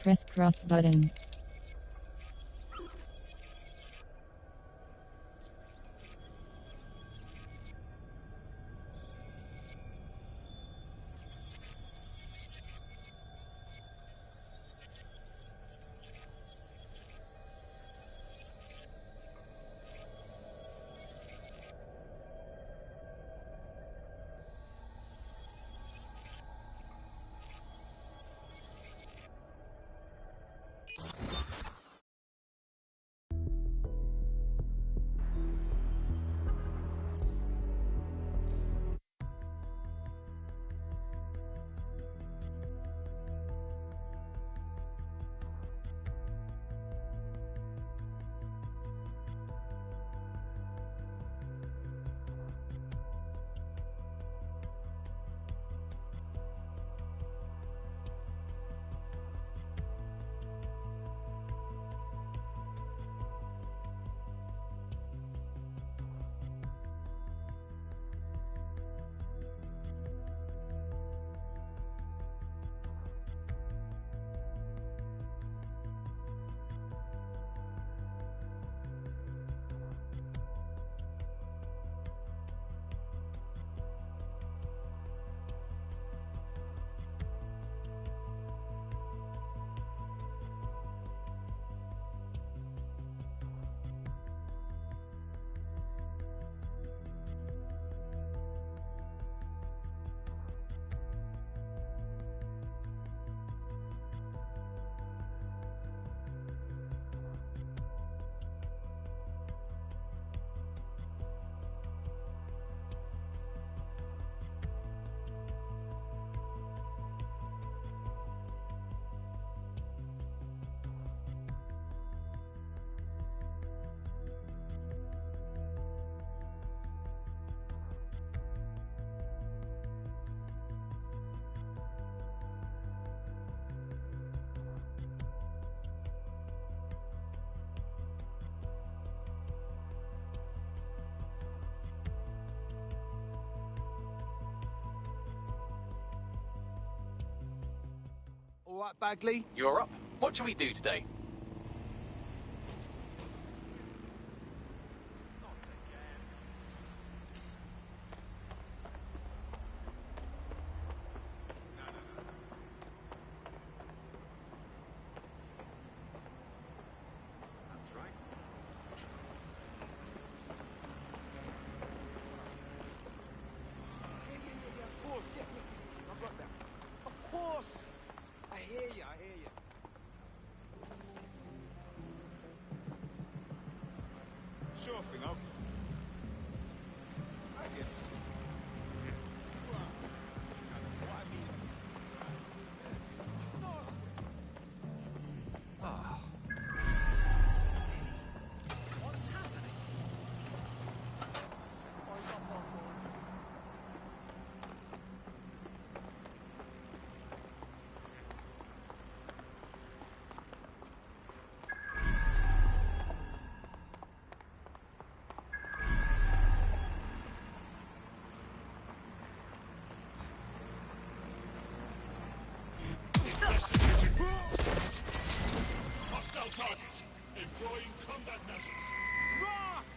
Press cross button. All right, Bagley? You're up. What shall we do today? That's right. Yeah, of course. Yeah, I got that. Of course! I hear you. Sure thing, okay. I guess. What I mean. No sweat. What's happening? Hostile target. Employing combat measures. Ross!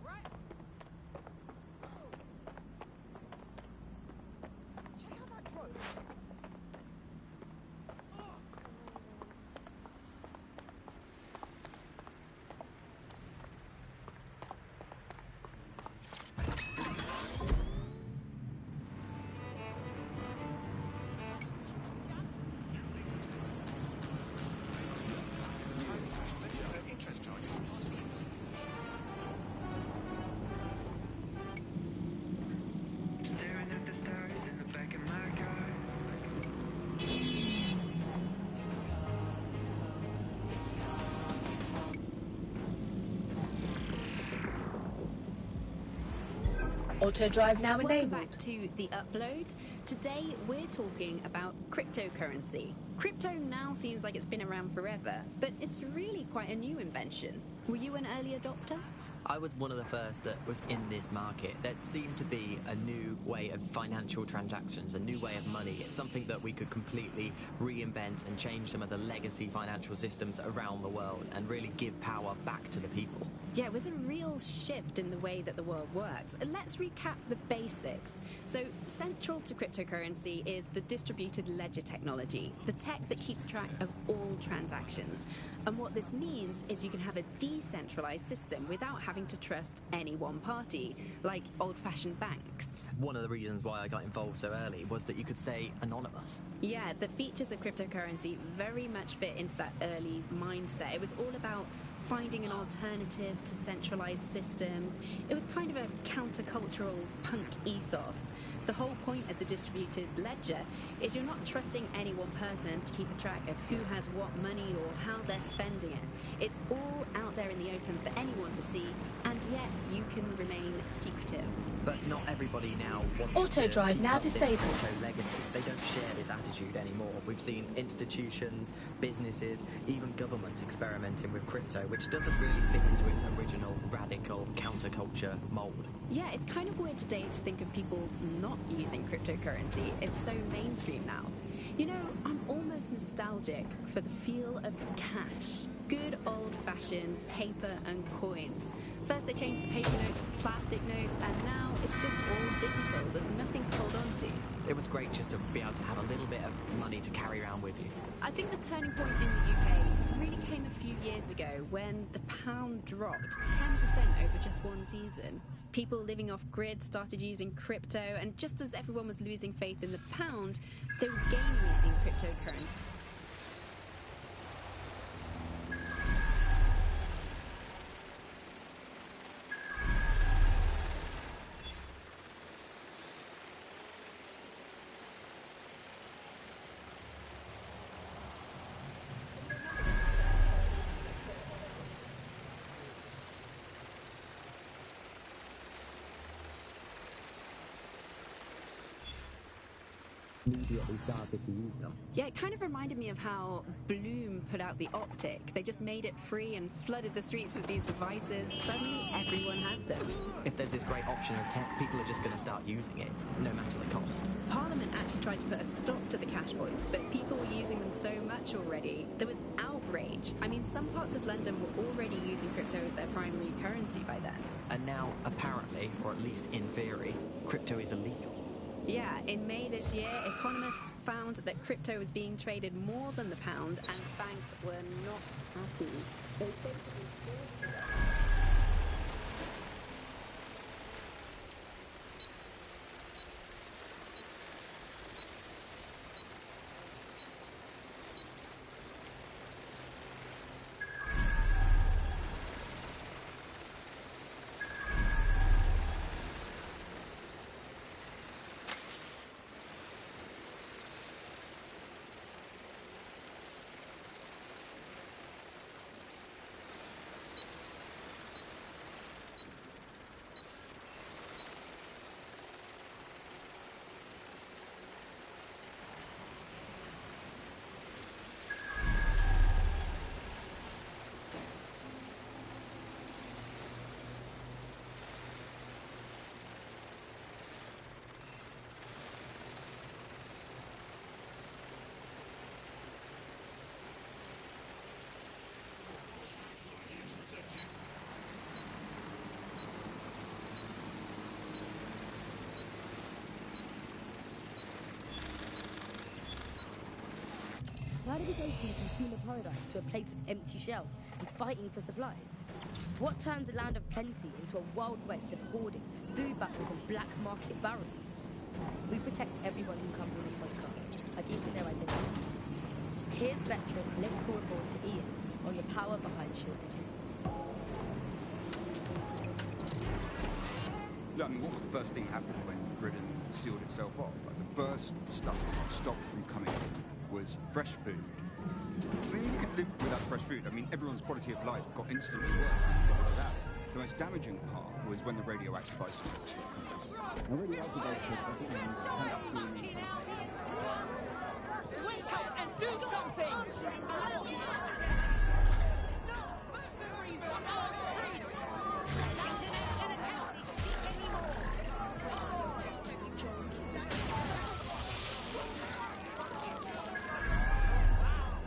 Right. Auto drive now Welcome enabled. back to The Upload. Today we're talking about cryptocurrency. Crypto now seems like it's been around forever, but it's really quite a new invention. Were you an early adopter? I was one of the first that was in this market. There seemed to be a new way of financial transactions, a new way of money. It's something that we could completely reinvent and change some of the legacy financial systems around the world and really give power back to the people. Yeah, it was a real shift in the way that the world works. Let's recap the basics. So, central to cryptocurrency is the distributed ledger technology, the tech that keeps track of all transactions. And what this means is you can have a decentralized system without having to trust any one party, like old-fashioned banks. One of the reasons why I got involved so early was that you could stay anonymous. Yeah, the features of cryptocurrency very much fit into that early mindset. It was all about finding an alternative to centralized systems. It was kind of a countercultural punk ethos. The whole point of the distributed ledger is you're not trusting any one person to keep a track of who has what money or how they're spending it. It's all out there in the open for anyone to see, and yet you can remain secretive. But not everybody now wants Auto to drive keep now up this disabled. crypto legacy. They don't share this attitude anymore. We've seen institutions, businesses, even governments experimenting with crypto, which doesn't really fit into its original radical counterculture mold. Yeah, it's kind of weird today to think of people not using cryptocurrency. It's so mainstream now. You know, I'm almost nostalgic for the feel of cash. Good old-fashioned paper and coins. First they changed the paper notes to plastic notes, and now it's just all digital. There's nothing to hold on to. It was great just to be able to have a little bit of money to carry around with you. I think the turning point in the UK really came a few years ago when the pound dropped 10% over just one season. People living off grid started using crypto, and just as everyone was losing faith in the pound, they were gaining it in cryptocurrency. Immediately started to use them. Yeah, it kind of reminded me of how Bloom put out the Optic. They just made it free and flooded the streets with these devices. Suddenly, everyone had them. If there's this great option of tech, people are just going to start using it, no matter the cost. Parliament actually tried to put a stop to the cash points, but people were using them so much already. There was outrage. I mean, some parts of London were already using crypto as their primary currency by then. And now, apparently, or at least in theory, crypto is illegal. Yeah, in May this year, economists found that crypto was being traded more than the pound, and banks were not happy. They basically forced it. Why do we go from consumer paradise to a place of empty shelves and fighting for supplies? What turns a land of plenty into a wild west of hoarding, food battles and black market barons? We protect everyone who comes on the podcast by keeping their identities secret. Here's veteran political reporter Ian on the power behind shortages. Look, I mean, what was the first thing that happened when Britain sealed itself off? Like, the first stuff that stopped from coming in was fresh food. I mean, you can live without fresh food. I mean, everyone's quality of life got instantly worse without it. The most damaging part was when the radioactive isotopes were coming. Wake up and do something! Mercenaries on our streets!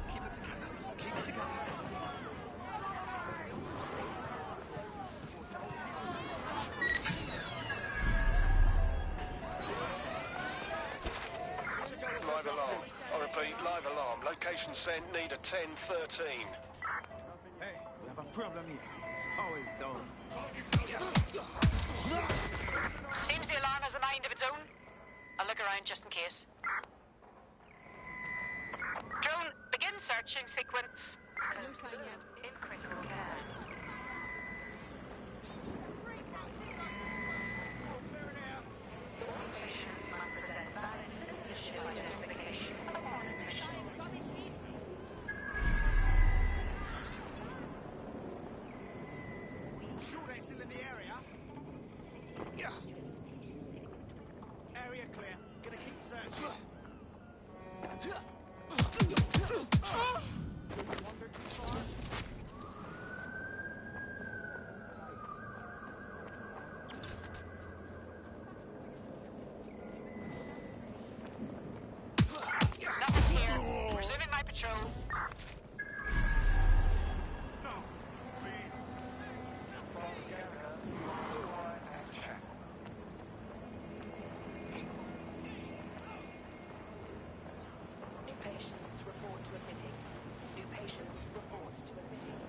Keep it together. Keep it together. Live alarm. I repeat, live alarm. Location sent, need a 1013. Hey, we have a problem here. Always down. Seems the alarm has a mind of its own. I'll look around just in case. Drone, begin searching sequence. No sign yet. In critical care. Sure they're still in the area? Yeah. Area clear. Gonna keep searching. Wandered too far? Nothing here. Resuming my patrol. No, please. New patients report to admitting. New patients report to admitting.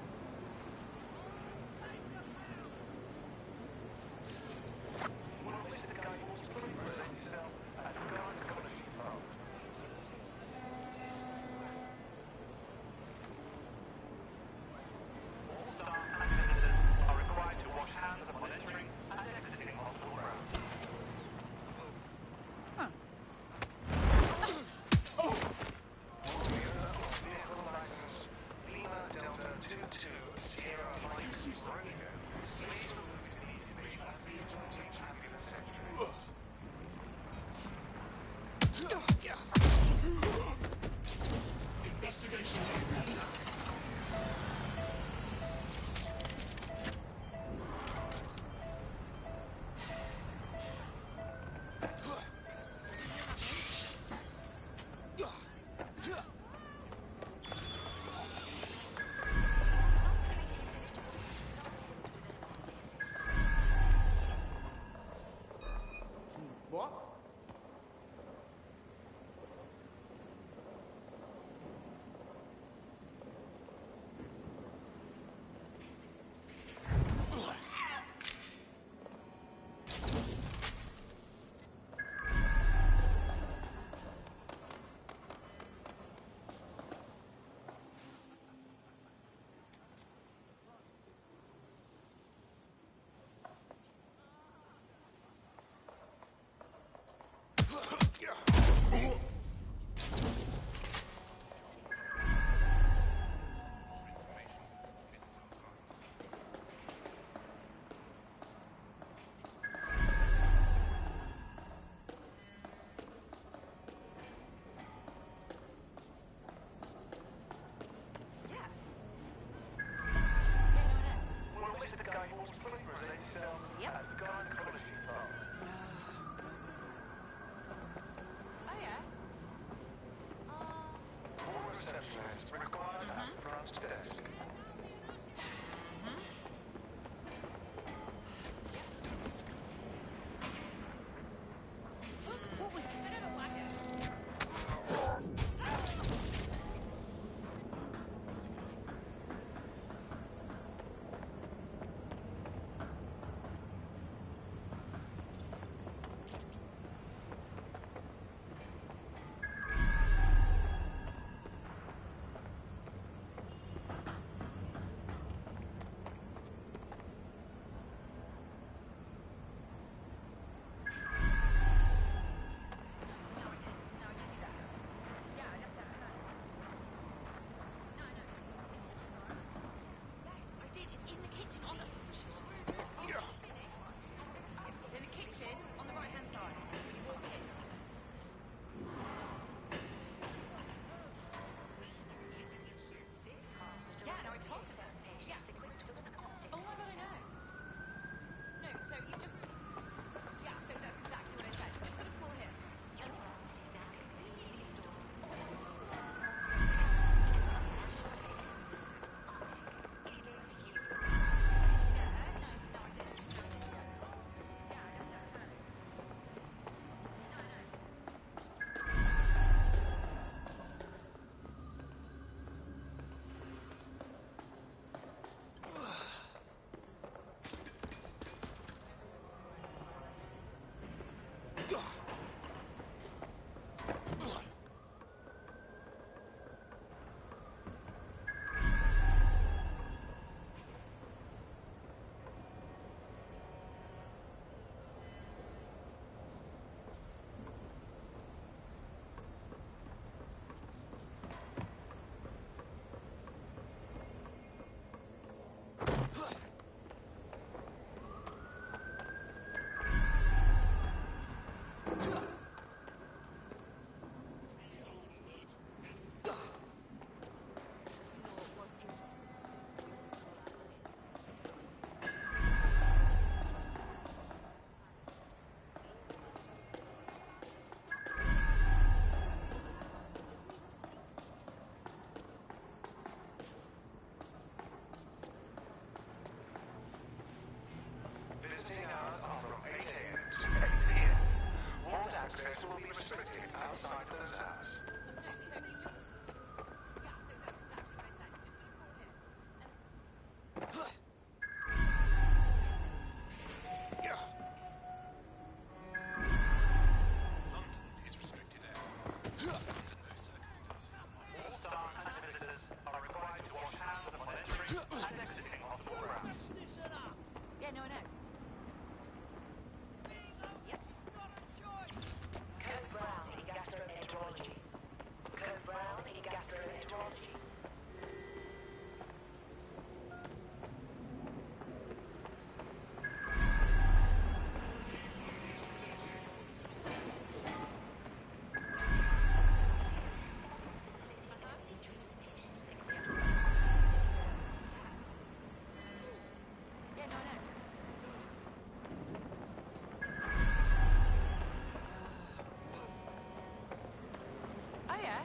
Hiya.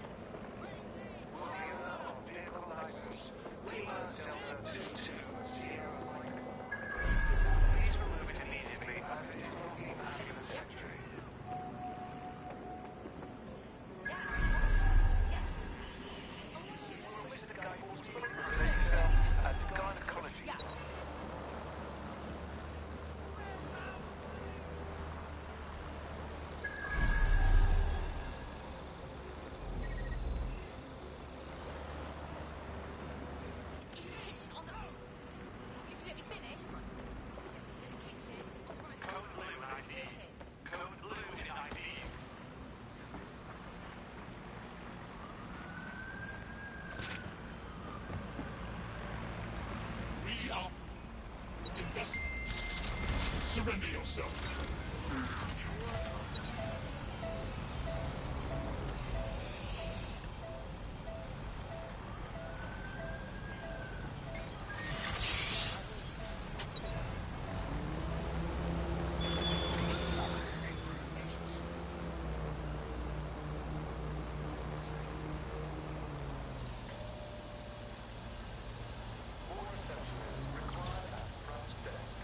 Vehicle license. Lima Delta 22 Sierra Mike. Please remove it immediately as it is blocking ambulance entry. Visit the Guy Hospital and gynecology. We are invested. Surrender yourself. All receptionists required at front desk.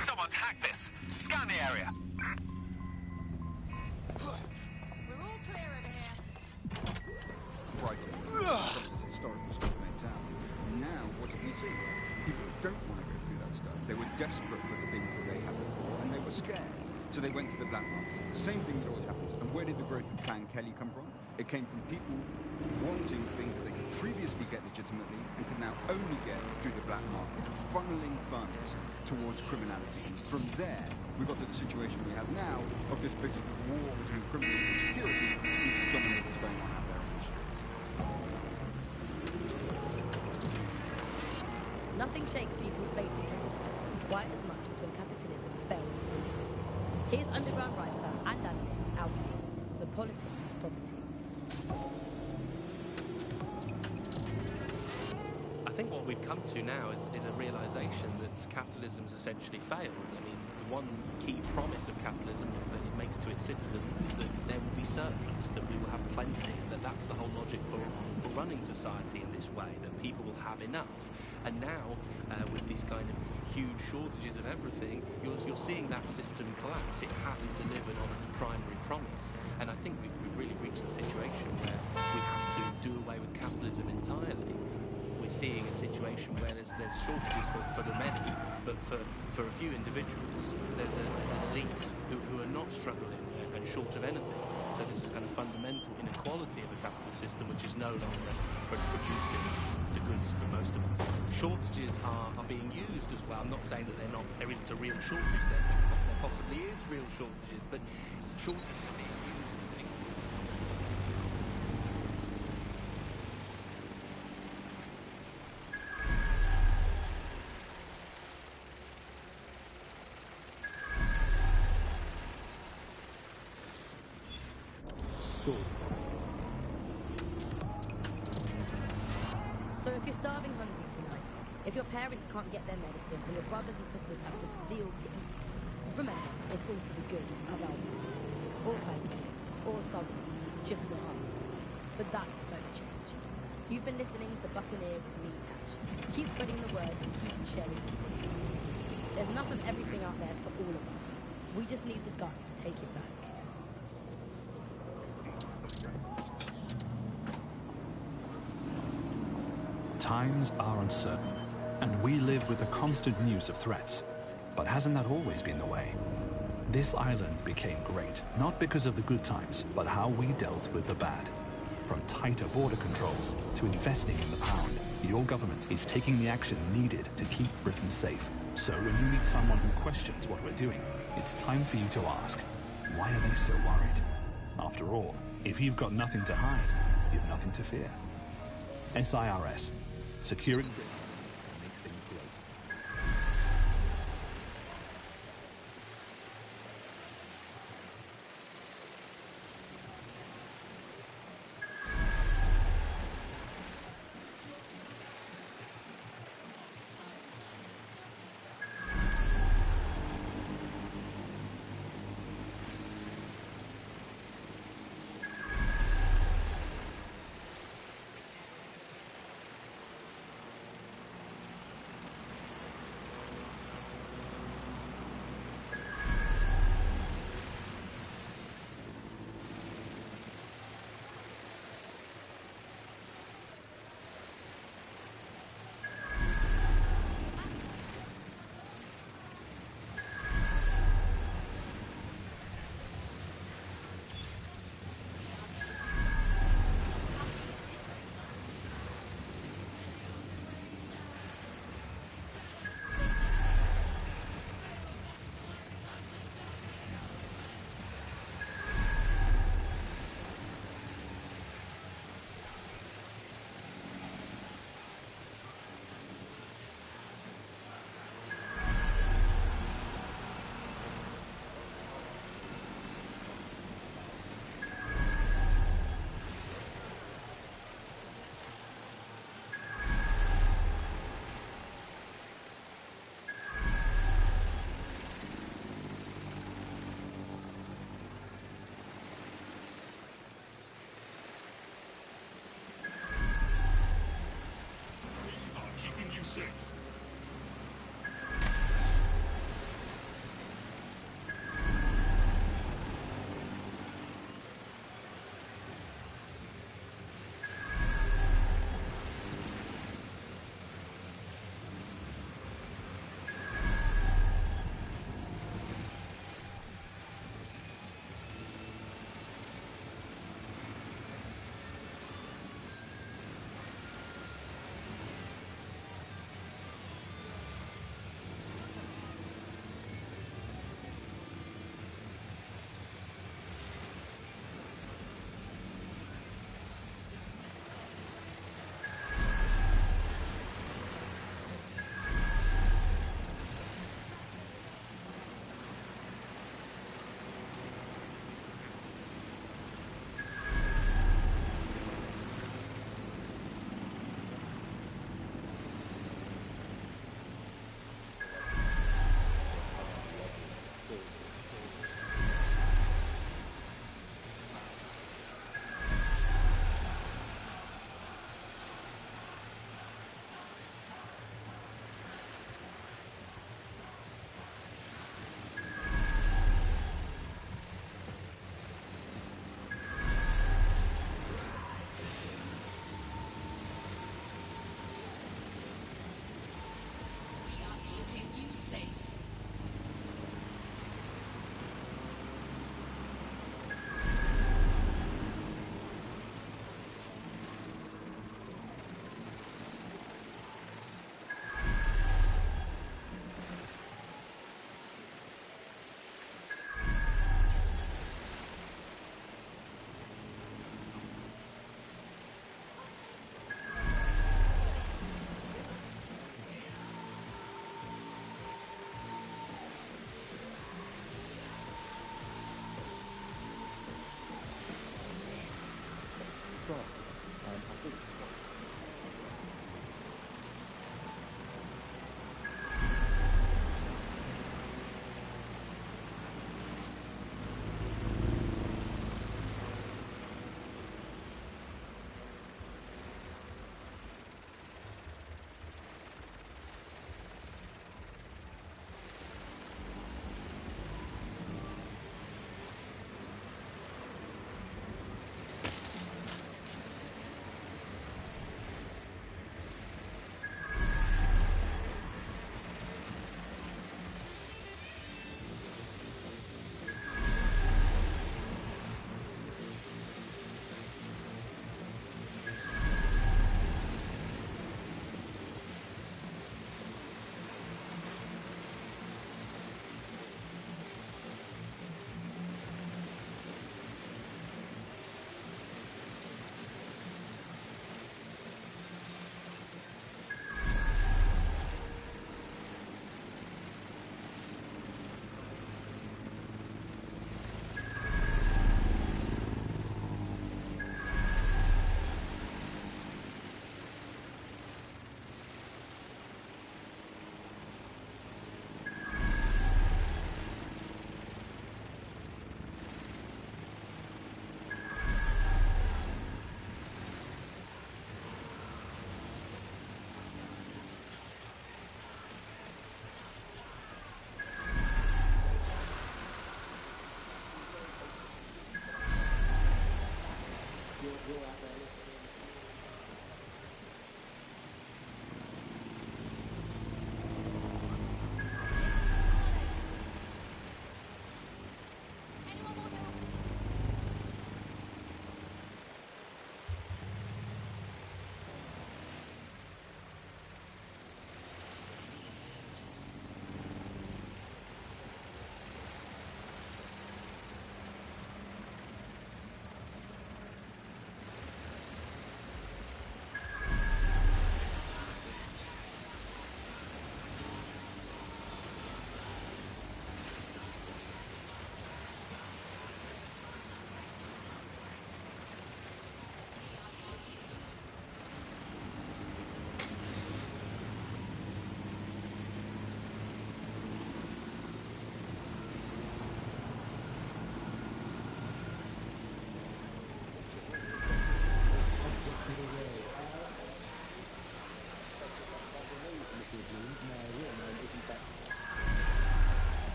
Someone's hacked this. Scan the area. We're all clear over here. Brighton, some of this historical stuff went out. Now, what did we see? People don't want to go through that stuff. They were desperate for the things that they had before, and they were scared. So they went to the black market. The same thing that always happens. And where did the growth of Clan Kelly come from? It came from people wanting things that they could previously get legitimately and could now only get through the black market, funneling funds towards criminality. And from there, we got to the situation we have now of this basic war between criminals and security that seems to dominate what's going on out there in the streets. Nothing shakes people's faith in capitalism quite as much as when capitalism fails to deliver. Here's underground writer and analyst Alfie, The Politics of Poverty. I think what we've come to now is a realisation that capitalism's essentially failed. I mean, the one key promise of capitalism that it makes to its citizens is that there will be surplus, that we will have plenty, and that's the whole logic for running society in this way, that people will have enough. And now, with these kind of huge shortages of everything, you're seeing that system collapse. It hasn't delivered on its primary promise. And I think we've really reached a situation where we have to do away with capitalism entirely. We're seeing a situation where there's shortages for the many, but for a few individuals, there's an elite who are not struggling and short of anything. So this is kind of fundamental inequality of a capitalist system, which is no longer producing the goods for most of us. Shortages are being used as well. I'm not saying that there isn't a real shortage there. There possibly is real shortages, but shortages are being used as a So if you're starving hungry tonight, if your parents can't get their medicine and your brothers and sisters have to steal to eat, remember, it's all for the good of Albion, or Clanky, or someone, just not us. But that's going to change. You've been listening to Buccaneer with me, Tash. Keep spreading the word and keep sharing the podcast. There's enough of everything out there for all of us. We just need the guts to take it back. Times are uncertain, and we live with the constant news of threats. But hasn't that always been the way? This island became great, not because of the good times, but how we dealt with the bad. From tighter border controls to investing in the pound, your government is taking the action needed to keep Britain safe. So when you meet someone who questions what we're doing, it's time for you to ask, why are they so worried? After all, if you've got nothing to hide, you've nothing to fear. SIRS. Securing Britain makes things grow.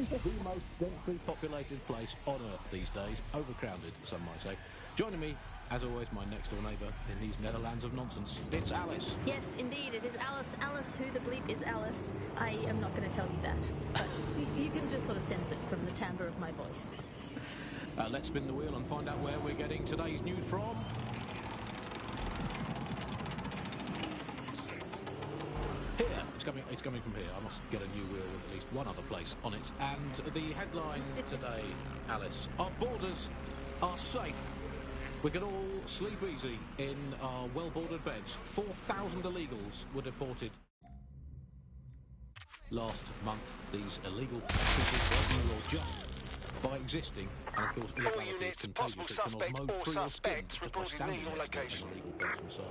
This is the most densely populated place on Earth these days. Overcrowded, some might say. Joining me, as always, my next-door neighbour in these Netherlands of nonsense. It's Alice. Yes, indeed, it is Alice. Alice, who the bleep is Alice? I am not going to tell you that, but you can just sort of sense it from the timbre of my voice. Let's spin the wheel and find out where we're getting today's news from. Here. It's coming from here. I must get a new wheel with at least one other place on it. And the headline today, Alice, our borders are safe. We can all sleep easy in our well-bordered beds. 4,000 illegals were deported last month. These illegal people breaking the law just by existing, and of course illegality is contagious. It can osmose through your skin just by standing next to an illegal person. So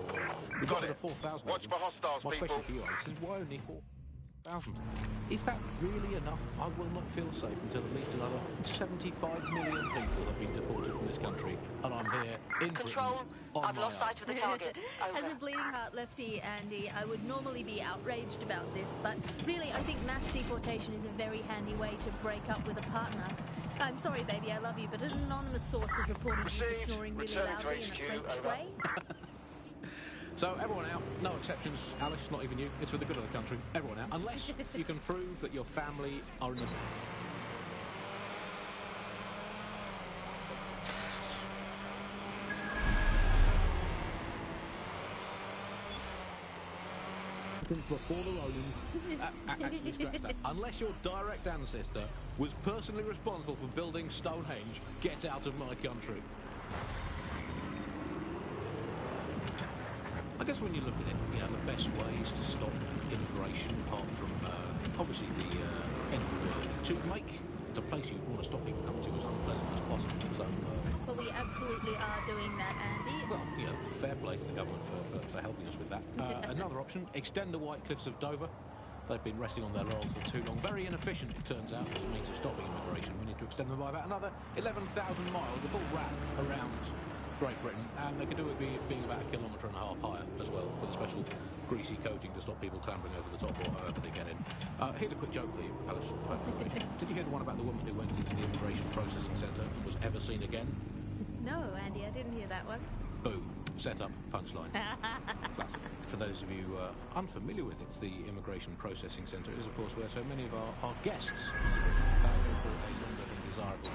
we've got over 4,000. Watch for hostiles, my people. question for you, Alice, is why only 4,000? Is that really enough? I will not feel safe until at least another 75 million people have been deported from this country, and I'm here in Control, Britain, I've lost sight of the target. As a bleeding heart lefty, Andy, I would normally be outraged about this, but really I think mass deportation is a very handy way to break up with a partner. I'm sorry, baby, I love you, but an anonymous source has reported you for snoring really loudly in a French way. So everyone out, no exceptions. Alice, not even you. It's for the good of the country. Everyone out, unless you can prove that your family are in the... Before the Romans. Actually, scratch that. Unless your direct ancestor was personally responsible for building Stonehenge, get out of my country. I guess when you look at it, you know, the best ways to stop immigration, apart from obviously the end of the world, to make the place you want to stop people coming to as unpleasant as possible. So, well, we absolutely are doing that, Andy. Well, you know, fair play to the government for helping us with that. Another option, extend the White Cliffs of Dover. They've been resting on their laurels for too long. Very inefficient, it turns out, as a means of stopping immigration. We need to extend them by about another 11,000 miles, a full wrap around Great Britain, and they could do it being about 1.5 kilometres higher as well, with a special greasy coating to stop people clambering over the top or however they get in. Here's a quick joke for you, Alice. Did you hear the one about the woman who went into the immigration processing centre and was ever seen again? No, Andy, I didn't hear that one. Boom. Set up, punchline. Classic. For those of you unfamiliar with it, the immigration processing centre is, of course, where so many of our guests go for a longer than desirable.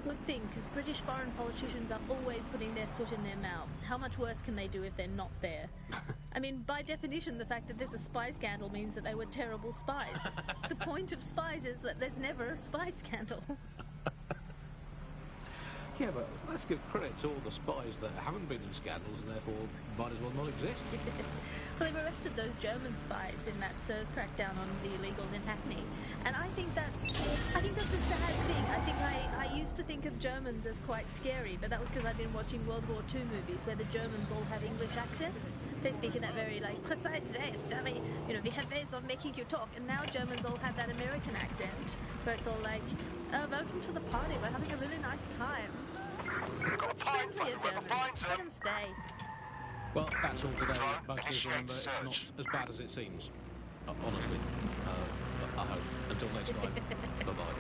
Good thing, because British foreign politicians are always putting their foot in their mouths. How much worse can they do if they're not there? I mean, by definition, the fact that there's a spy scandal means that they were terrible spies. The point of spies is that there's never a spy scandal. Yeah, but let's give credit to all the spies that haven't been in scandals and therefore might as well not exist. Well, they've arrested those German spies in that SIRS crackdown on the illegals in Hackney, and I think that's a sad thing. I think I used to think of Germans as quite scary, but that was because I'd been watching World War II movies where the Germans all have English accents. They speak in that very precise way. It's very, we have ways of making you talk, and now Germans all have that American accent where it's all like, oh, welcome to the party. We're having a really nice time. Got a pint, whoever finds Let them. them stay. Well, that's all today, folks. Remember, it's not as bad as it seems. Honestly. I hope. Until next time. Bye-bye.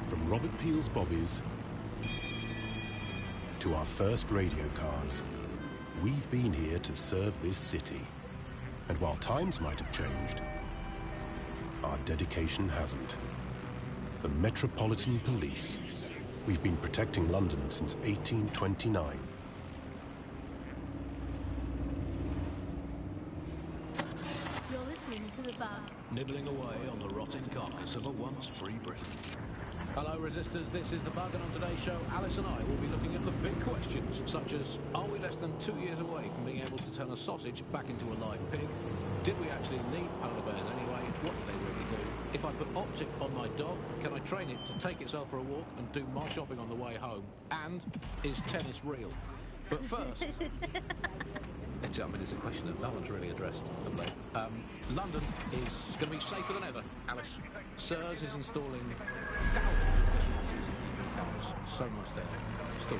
From Robert Peel's Bobbies to our first radio cars, we've been here to serve this city. And while times might have changed, our dedication hasn't. The Metropolitan Police. We've been protecting London since 1829. You're listening to The Bar. nibbling away on the rotting carcass of a once free Britain. Hello, Resistors. This is The Bug, and on today's show, Alice and I will be looking at the big questions, such as, are we less than 2 years away from being able to turn a sausage back into a live pig? Did we actually need polar bears anyway? What do they really do? If I put Optic on my dog, can I train it to take itself for a walk and do my shopping on the way home? And is tennis real? But first... it's a question that no one's really addressed of late. London is going to be safer than ever, Alice. SIRS is installing thousands of additional CCTV cameras. So much there. Still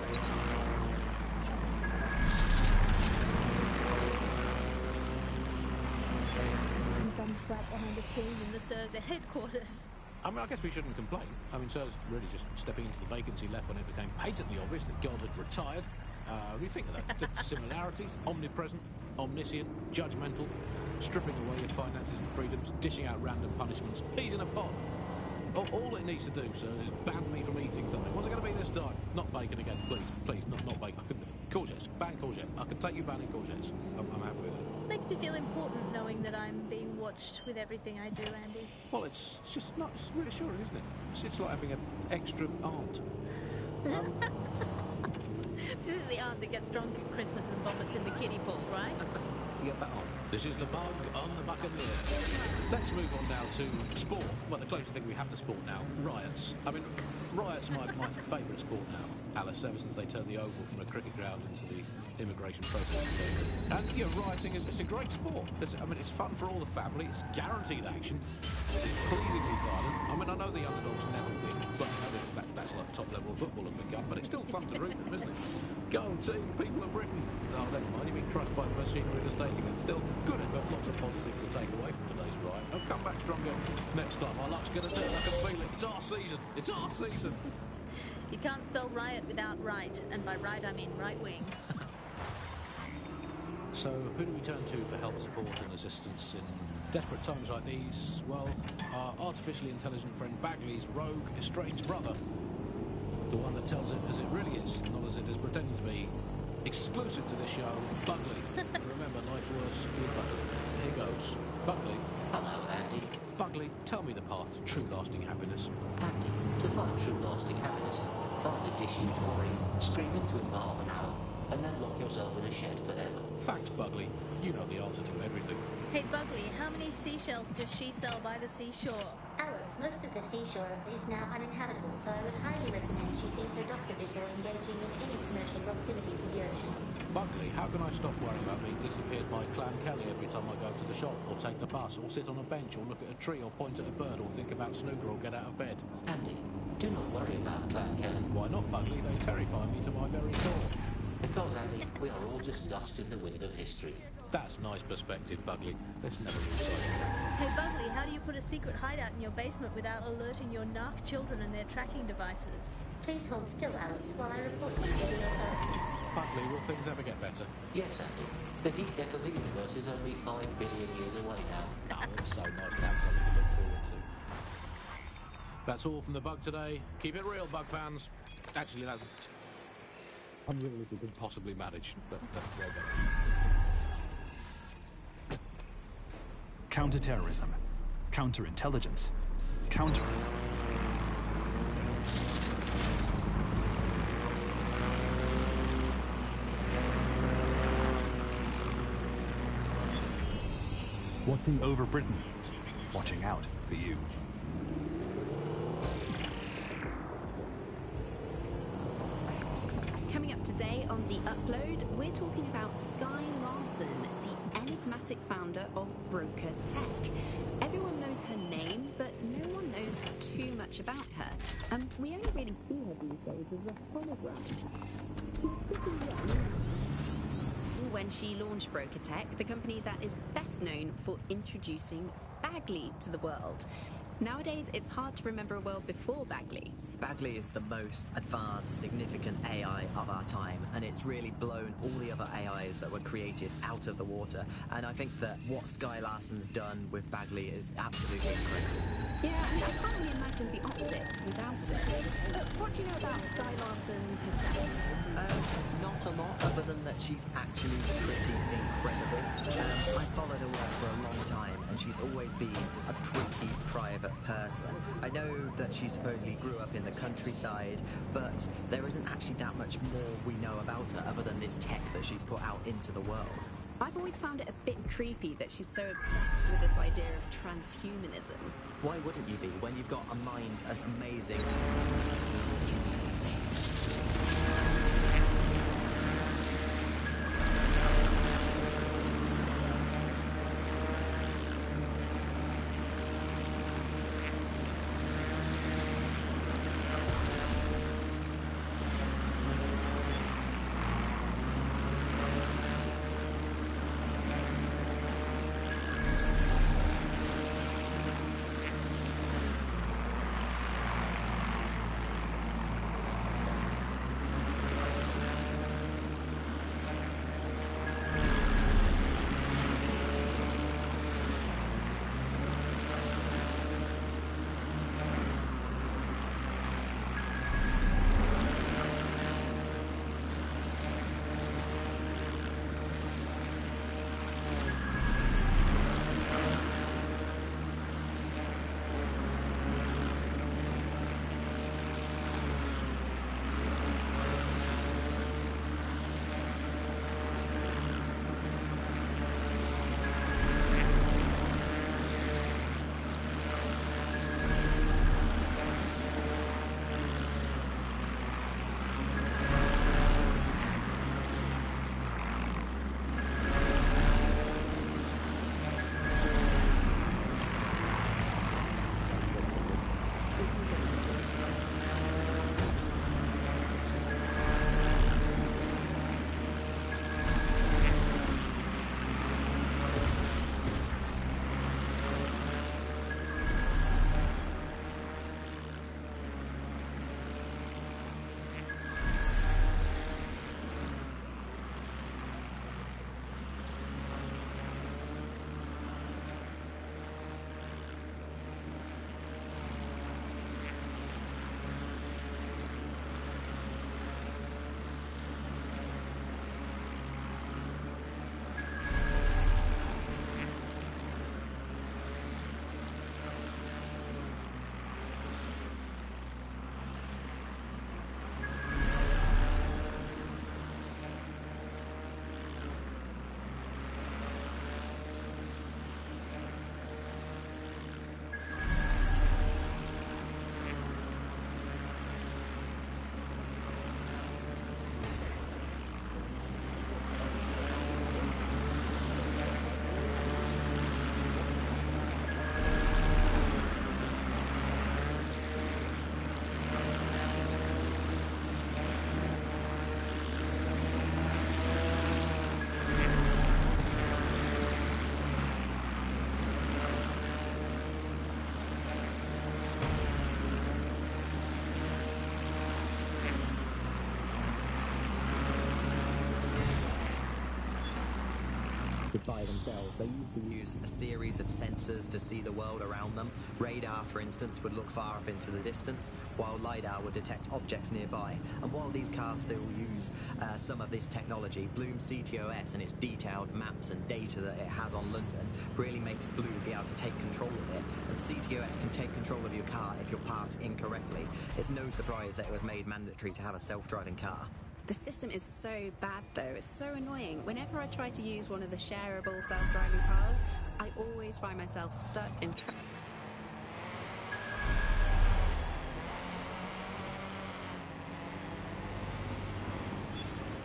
behind the scene in the SIRS headquarters. I mean, I guess we shouldn't complain. I mean, SIRS really just stepping into the vacancy left when it became patently obvious that God had retired. What do you think of that? The similarities, omnipresent, omniscient, judgmental, stripping away your finances and freedoms, dishing out random punishments, peas in a pot. All it needs to do, sir, is ban me from eating something. What's it going to be this time? Not bacon again, please, not bacon. I couldn't. Courgettes, ban courgette. I could take you banning courgettes. I'm happy with it. Makes me feel important knowing that I'm being watched with everything I do, Andy. Well, it's just not. It's reassuring, isn't it? It's like having an extra aunt. This is the aunt that gets drunk at Christmas and vomits in the kiddie pool, right? Get that on. This is The Bug on the Buccaneer. Let's move on now to sport. Well, the closest thing we have to sport now, riots. I mean, riots are my favourite sport now, Alice, ever since they turned the Oval from a cricket ground into the immigration protest. And, yeah, rioting it's a great sport. It's fun for all the family. It's guaranteed action. It's pleasingly violent. I mean, I know the underdogs never win, but that's like top-level football at the gut, but it's still fun to root them, isn't it? Go team, people of Britain. Oh, never mind, you've been crushed by the machinery of the stating, and still good effort, lots of positives to take away from today's riot. And come back stronger next time. Our luck's going to turn, I can feel it. It's our season. It's our season. You can't spell riot without right, and by right I mean right wing. So, who do we turn to for help, support and assistance in desperate times like these? Well, our artificially intelligent friend Bagley's rogue, estranged brother. The one that tells it as it really is, not as it is pretending to be. Exclusive to this show, Bugley. Remember, life's worse with Bugley. Here goes. Bugley. Hello, Andy. Bugley, tell me the path to true lasting happiness. Andy, to find true lasting happiness, find a disused quarry, scream into it for half an hour, and then lock yourself in a shed forever. Thanks, Bugley. You know the answer to everything. Hey, Bugley, how many seashells does she sell by the seashore? Alice, most of the seashore is now uninhabitable, so I would highly recommend she sees her doctor before engaging in any commercial proximity to the ocean. Bugley, how can I stop worrying about being disappeared by Clan Kelly every time I go to the shop, or take the bus, or sit on a bench, or look at a tree, or point at a bird, or think about snooker, or get out of bed? Andy, do not worry about Clan Kelly. Why not, Bugley? They terrify me to my very core. Because, Andy, we are all just dust in the wind of history. That's nice perspective, Bugley. Let's never lose sight. Hey, Bugley, how do you put a secret hideout in your basement without alerting your narc children and their tracking devices? Please hold still, Alice, while I report you to the authorities. Bugley, will things ever get better? Yes, Andy. The heat death of the universe is only 5 billion years away now. Oh, it's so nice to have something to look forward to. That's all from The Bug today. Keep it real, Bug fans. Actually, that's unreal if we could possibly manage, but that's way better. Counter-terrorism, counter-intelligence, counter... Watching over Britain, watching out for you. Coming up today on The Upload, we're talking about Sky Larson, the enigmatic founder of Broker Tech. Everyone knows her name, but no one knows too much about her. We only really see her these days as a hologram. When she launched Broker Tech, the company that is best known for introducing Bagley to the world. Nowadays, it's hard to remember a world before Bagley. Bagley is the most advanced, significant AI of our time, and it's really blown all the other AIs that were created out of the water. And I think that what Sky Larson's done with Bagley is absolutely incredible. Yeah, I can't really imagine the Optic without it. What do you know about Sky Larson herself? Not a lot, other than that she's actually pretty incredible. I followed her work for a long time, and she's always been a pretty private person. I know that she supposedly grew up in the countryside, but there isn't actually that much more we know about her other than this tech that she's put out into the world. I've always found it a bit creepy that she's so obsessed with this idea of transhumanism. Why wouldn't you be when you've got a mind as amazing? By themselves. They used to use a series of sensors to see the world around them. Radar, for instance, would look far off into the distance, while LiDAR would detect objects nearby. And while these cars still use some of this technology, Bloom's CTOS and its detailed maps and data that it has on London really makes Bloom be able to take control of it. And CTOS can take control of your car if you're parked incorrectly. It's no surprise that it was made mandatory to have a self-driving car. The system is so bad, though. It's so annoying. Whenever I try to use one of the shareable self-driving cars, I always find myself stuck in traffic.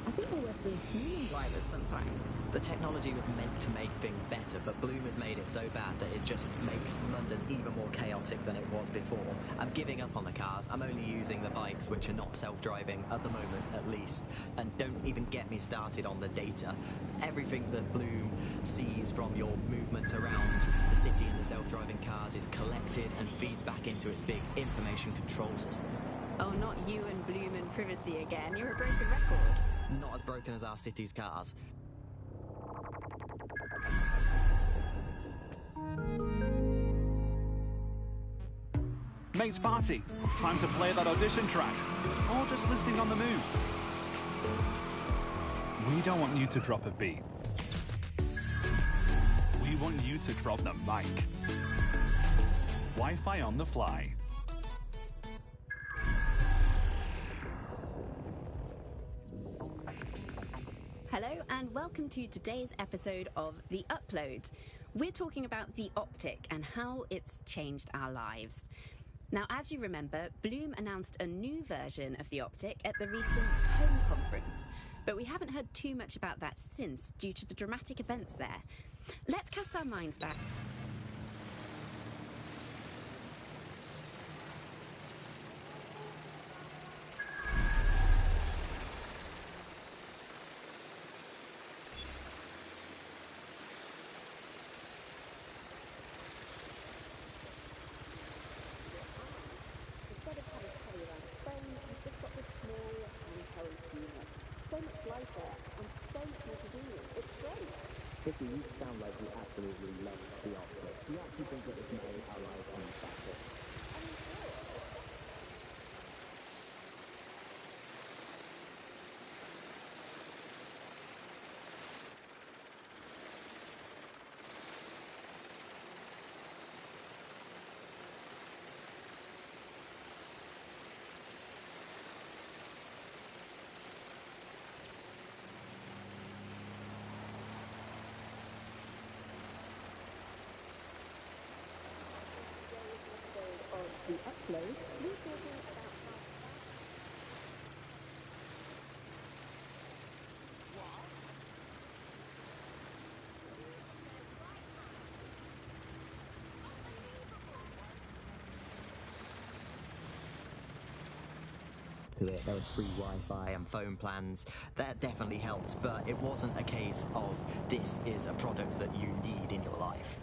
I think we're worth being human drivers sometimes. The technology was meant to make things better, but Bloom has made it so bad that it just makes London even more chaotic than it was before. I'm giving up on the cars. I'm only using the bikes, which are not self-driving at the moment, at least. And don't even get me started on the data. Everything that Bloom sees from your movements around the city and the self-driving cars is collected and feeds back into its big information control system. Oh, not you and Bloom and privacy again. You're a broken record. Not as broken as our city's cars. Mates party. Time to play that audition track. Or just listening on the move. We don't want you to drop a beat. We we want you to drop the mic. Wi-Fi on the fly. Hello and welcome to today's episode of The Upload. We're talking about the optic and how it's changed our lives. Now, as you remember, Bloom announced a new version of the optic at the recent Tone Conference, but we haven't heard too much about that since due to the dramatic events there. Let's cast our minds back. Vicky, you sound like you absolutely love the optic. Do you actually think that it's made our lives any better? The upload, we're talking about how... to it. There was free Wi-Fi and phone plans. That definitely helped, but it wasn't a case of this is a product that you need in your life.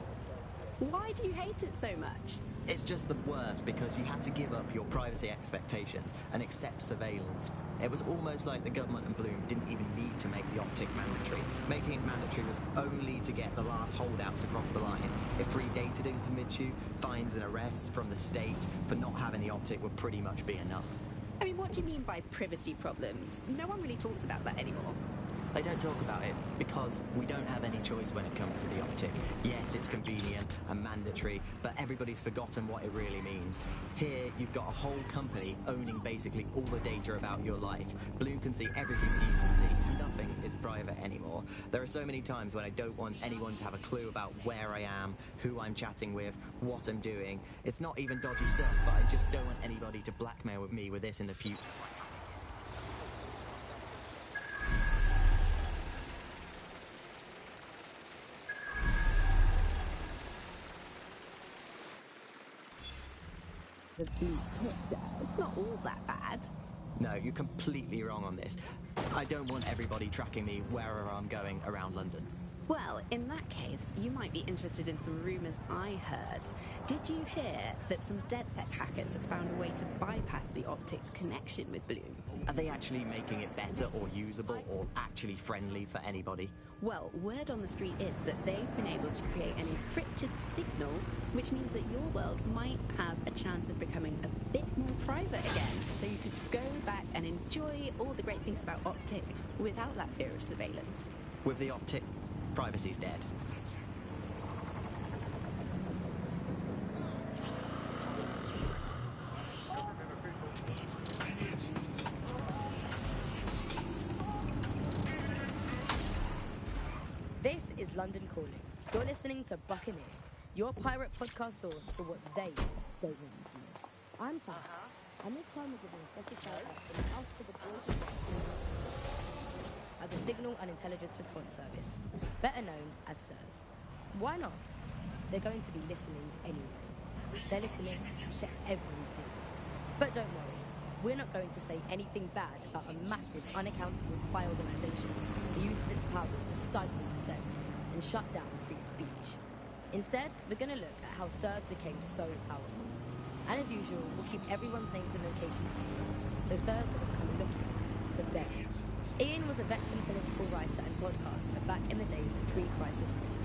Why do you hate it so much? It's just the worst because you had to give up your privacy expectations and accept surveillance. It was almost like the government and Bloom didn't even need to make the optic mandatory. Making it mandatory was only to get the last holdouts across the line. If free data didn't convince you, fines and arrests from the state for not having the optic would pretty much be enough. I mean, what do you mean by privacy problems? No one really talks about that anymore. They don't talk about it because we don't have any choice when it comes to the optic. Yes, it's convenient and mandatory, but everybody's forgotten what it really means. Here, you've got a whole company owning basically all the data about your life. Bloom can see everything that you can see. Nothing is private anymore. There are so many times when I don't want anyone to have a clue about where I am, who I'm chatting with, what I'm doing. It's not even dodgy stuff, but I just don't want anybody to blackmail me with this in the future. It's not all that bad. No, you're completely wrong on this. I don't want everybody tracking me wherever I'm going around London. Well, in that case, you might be interested in some rumours I heard. Did you hear that some DedSec hackers have found a way to bypass the optic's connection with Bloom? Are they actually making it better or usable or actually friendly for anybody? Well, word on the street is that they've been able to create an encrypted signal, which means that your world might have a chance of becoming a bit more private again, so you could go back and enjoy all the great things about optic without that fear of surveillance. With the optic, privacy's dead. This is London Calling. You're listening to Buccaneer, your pirate podcast source for what they don't want you to know. I'm Sam, and this time we're giving a special shout out from us to the boys at the Signal and Intelligence Response Service, better known as SIRS. Why not? They're going to be listening anyway. They're listening to everything. But don't worry, we're not going to say anything bad about a massive, unaccountable spy organisation that uses its powers to stifle dissent and shut down free speech. Instead, we're going to look at how SIRS became so powerful. And as usual, we'll keep everyone's names and locations secret, so SIRS doesn't come looking for them. Ian was a veteran political writer and podcaster back in the days of pre-crisis Britain.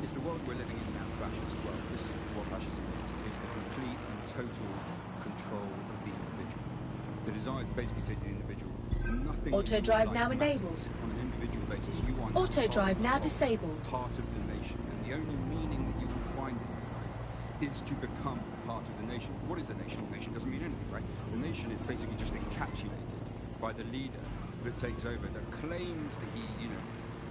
It's the world we're living in now, fascist world. This is what fascism is the complete and total control of the individual. The desire to basically say to the individual, nothing Auto drive now enabled. on an individual basis. You are Auto drive now disabled. Part of the nation, and the only meaning that you will find in life is to become part of the nation. What is a nation? A nation doesn't mean anything, right? The nation is basically just encapsulated by the leader that takes over, that claims that he,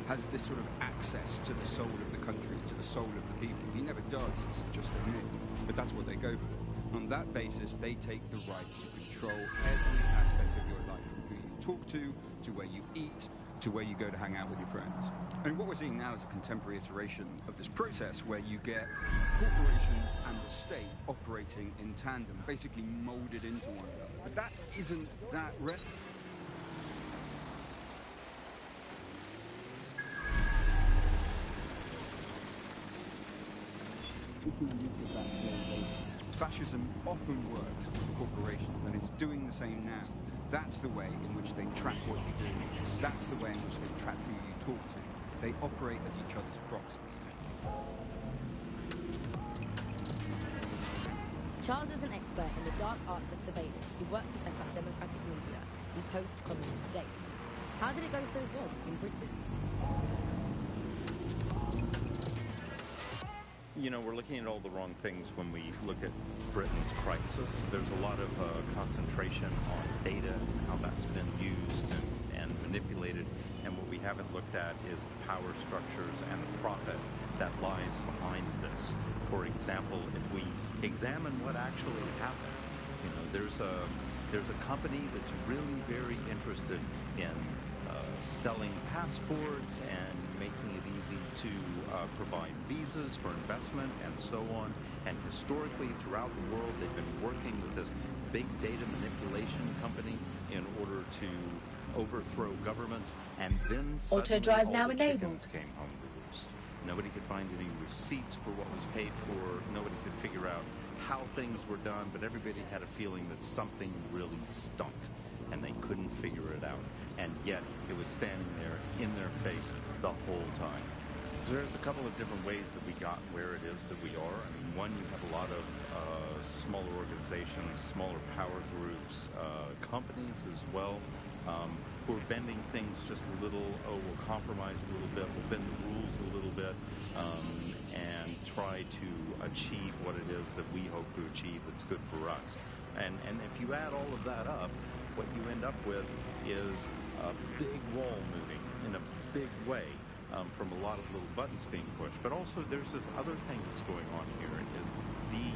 has this sort of access to the soul of the country, to the soul of the people. He never does, it's just a myth, but that's what they go for. On that basis, they take the right to control every aspect of your life, from who you talk to where you eat, to where you go to hang out with your friends. And what we're seeing now is a contemporary iteration of this process where you get corporations and the state operating in tandem, basically molded into one another. But that isn't that rare. Fascism often works with corporations, and it's doing the same now. That's the way in which they track what you do. That's the way in which they track who you talk to. They operate as each other's proxies. Charles is an expert in the dark arts of surveillance who worked to set up democratic media in post-communist states. How did it go so wrong in Britain? We're looking at all the wrong things when we look at Britain's crisis. There's a lot of concentration on data and how that's been used and manipulated, and what we haven't looked at is the power structures and the profit that lies behind this. For example, if we examine what actually happened, there's a company that's really very interested in selling passports and making it easy to provide visas for investment and so on. And historically, throughout the world, they've been working with this big data manipulation company in order to overthrow governments. And then Auto drive now enabled. Came home to roost. Nobody could find any receipts for what was paid for. Nobody could figure out how things were done, but everybody had a feeling that something really stunk, and they couldn't figure it out. And yet, it was standing there in their face the whole time. So there's a couple of different ways that we got where it is that we are. I mean, one, you have a lot of smaller organizations, smaller power groups, companies as well, who are bending things just a little. We'll compromise a little bit, we'll bend the rules a little bit, and try to achieve what it is that we hope to achieve that's good for us. And if you add all of that up, what you end up with is a big wall moving in a big way, from a lot of little buttons being pushed. But also there's this other thing that's going on here, is the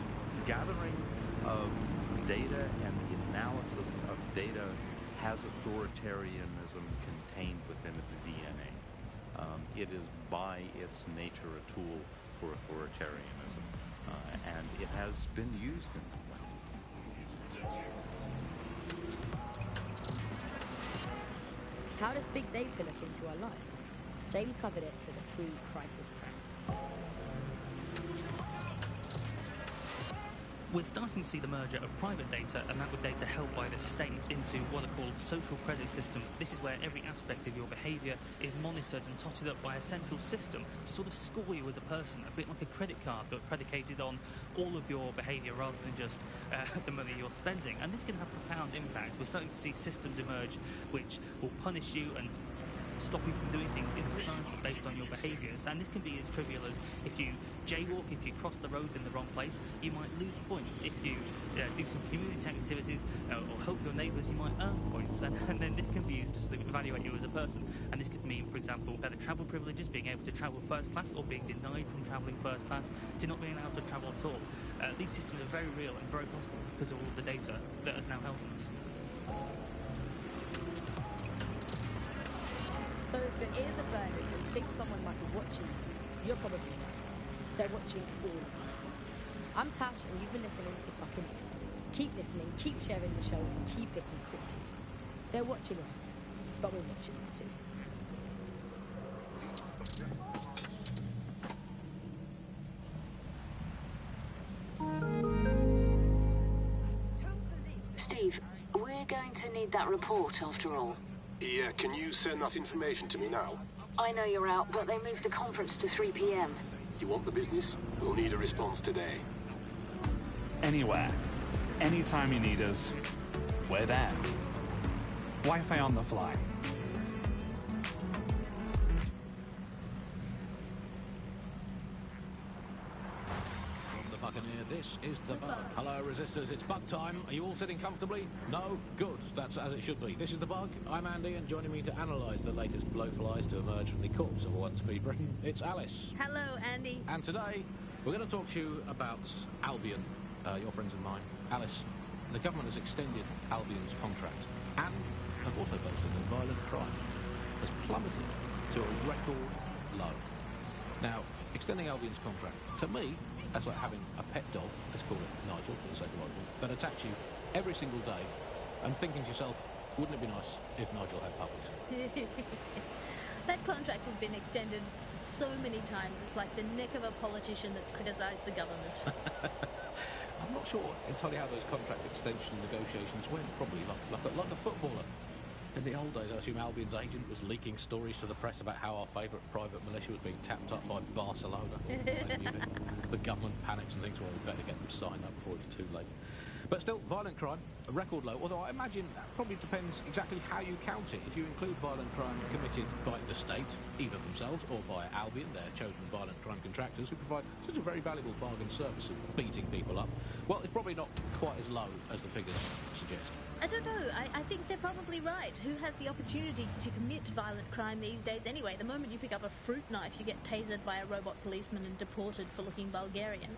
gathering of data and the analysis of data has authoritarianism contained within its DNA. It is by its nature a tool for authoritarianism, and it has been used in that way. How does big data look into our lives? James covered it for the pre-crisis press. We're starting to see the merger of private data and that with data held by the state into what are called social credit systems. This is where every aspect of your behaviour is monitored and totted up by a central system to sort of score you as a person, a bit like a credit card, but predicated on all of your behaviour rather than just the money you're spending. And this can have profound impact. We're starting to see systems emerge which will punish you and stop you from doing things in society based on your behaviours. And this can be as trivial as if you jaywalk, if you cross the road in the wrong place, you might lose points. If you do some community activities or help your neighbours, you might earn points. And then this can be used to sort of evaluate you as a person. And this could mean, for example, better travel privileges, being able to travel first class, or being denied from travelling first class to not being allowed to travel at all. These systems are very real and very possible because of all the data that is now held on us. So if your ears are burning and you think someone might be watching you, you're probably right. They're watching all of us. I'm Tash, and you've been listening to Buccaneer. Keep listening, keep sharing the show, and keep it encrypted. They're watching us, but we're watching them too. Steve, we're going to need that report after all. Yeah, can you send that information to me now? I know you're out, but they moved the conference to 3 p.m. You want the business? We'll need a response today. Anywhere. Anytime you need us, we're there. Wi-Fi on the fly. Buccaneer. This is the Bug. Hello, Resistors. It's Bug time. Are you all sitting comfortably? No? Good. That's as it should be. This is the Bug. I'm Andy, and joining me to analyse the latest blowflies to emerge from the corpse of a once-free Britain, it's Alice. Hello, Andy. And today, we're going to talk to you about Albion, your friends and mine. Alice, the government has extended Albion's contract and have also boasted that violent crime has plummeted to a record low. Now, extending Albion's contract, to me, that's like having a pet dog, let's call it Nigel for the sake of argument, that attacks you every single day and thinking to yourself, wouldn't it be nice if Nigel had puppies? That contract has been extended so many times, it's like the neck of a politician that's criticised the government. I'm not sure entirely how those contract extension negotiations went, probably like a footballer. In the old days, I assume Albion's agent was leaking stories to the press about how our favourite private militia was being tapped up by Barcelona. The government panics and thinks, well, we better get them signed up before it's too late. But still, violent crime, a record low, although I imagine that probably depends exactly how you count it. If you include violent crime committed by the state, either themselves or via Albion, their chosen violent crime contractors who provide such a very valuable bargain service of beating people up, well, it's probably not quite as low as the figures suggest. I don't know. I think they're probably right. Who has the opportunity to commit violent crime these days anyway? The moment you pick up a fruit knife, you get tasered by a robot policeman and deported for looking Bulgarian.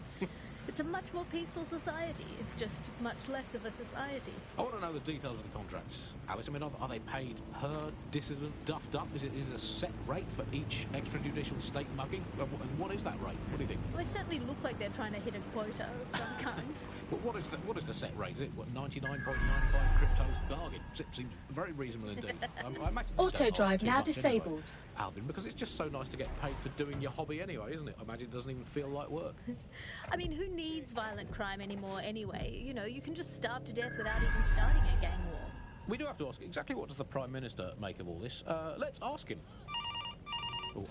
It's a much more peaceful society. It's just much less of a society. I want to know the details of the contracts, Alice. I mean, are they paid per dissident duffed up? Is it a set rate for each extrajudicial state mugging? And what is that rate? What do you think? Well, they certainly look like they're trying to hit a quota of some kind. But what is the set rate? Is it, 99.95 cryptos bargain? Seems very reasonable indeed. I imagine Auto drive now disabled. Anyway, Albion, because it's just so nice to get paid for doing your hobby anyway, isn't it? I imagine it doesn't even feel like work. I mean, who needs violent crime anymore anyway? You know, you can just starve to death without even starting a gang war. We do have to ask, exactly what does the Prime Minister make of all this? Let's ask him. Oh,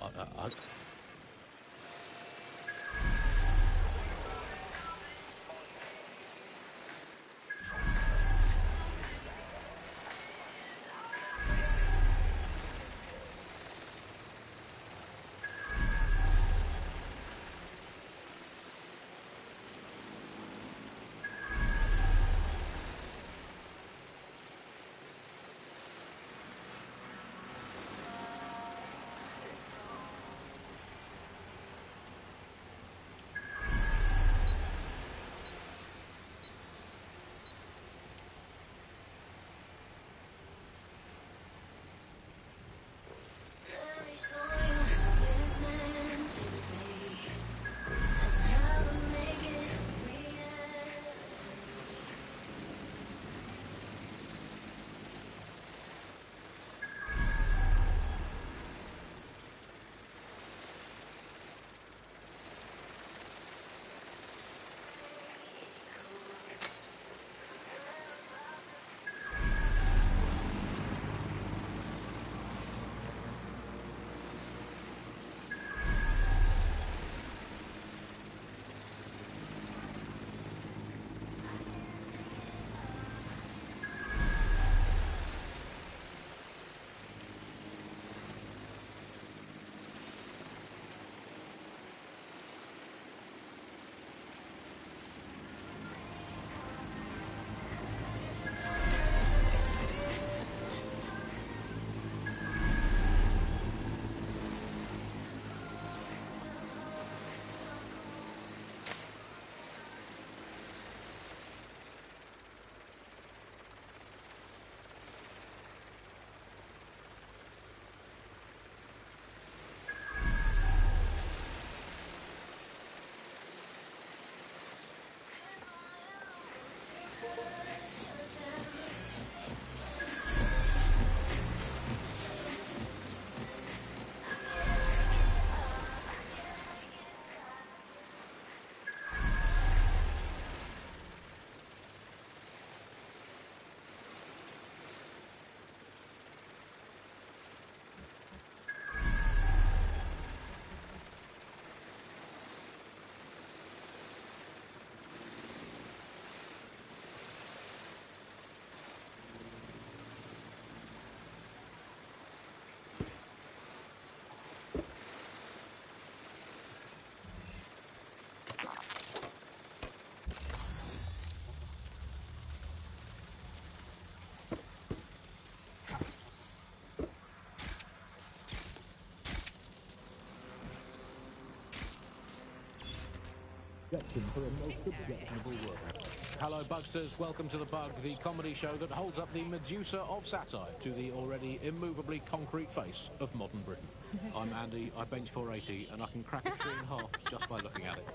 Hello, Bugsters. Welcome to The Bug, the comedy show that holds up the Medusa of satire to the already immovably concrete face of modern Britain. I'm Andy, I bench 480, and I can crack a tree in half just by looking at it.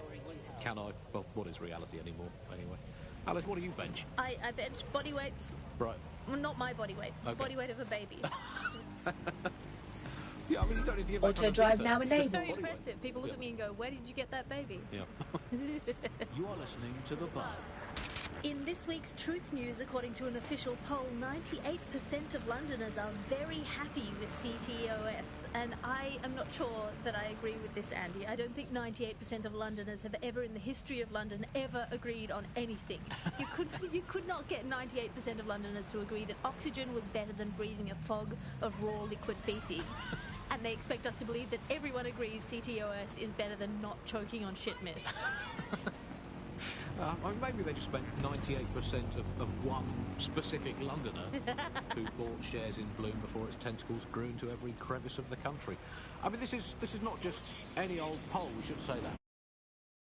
Can I? Well, what is reality anymore, anyway? Alice, what do you bench? I bench body weights. Right. Well, not my body weight. Okay. Body weight of a baby. Yeah, I mean, you don't need to give that Auto kind of drive detail. now It's enabled. very impressive. People look at me and go, where did you get that baby? Yeah. You are listening to The Bug. In this week's Truth News, according to an official poll, 98% of Londoners are very happy with CTOS. And I am not sure that I agree with this, Andy. I don't think 98% of Londoners have ever in the history of London ever agreed on anything. You could not get 98% of Londoners to agree that oxygen was better than breathing a fog of raw liquid feces. And they expect us to believe that everyone agrees CTOS is better than not choking on shit mist. I mean, maybe they just spent 98% of one specific Londoner who bought shares in Bloom before its tentacles grew into every crevice of the country. I mean, this is not just any old poll, we should say that.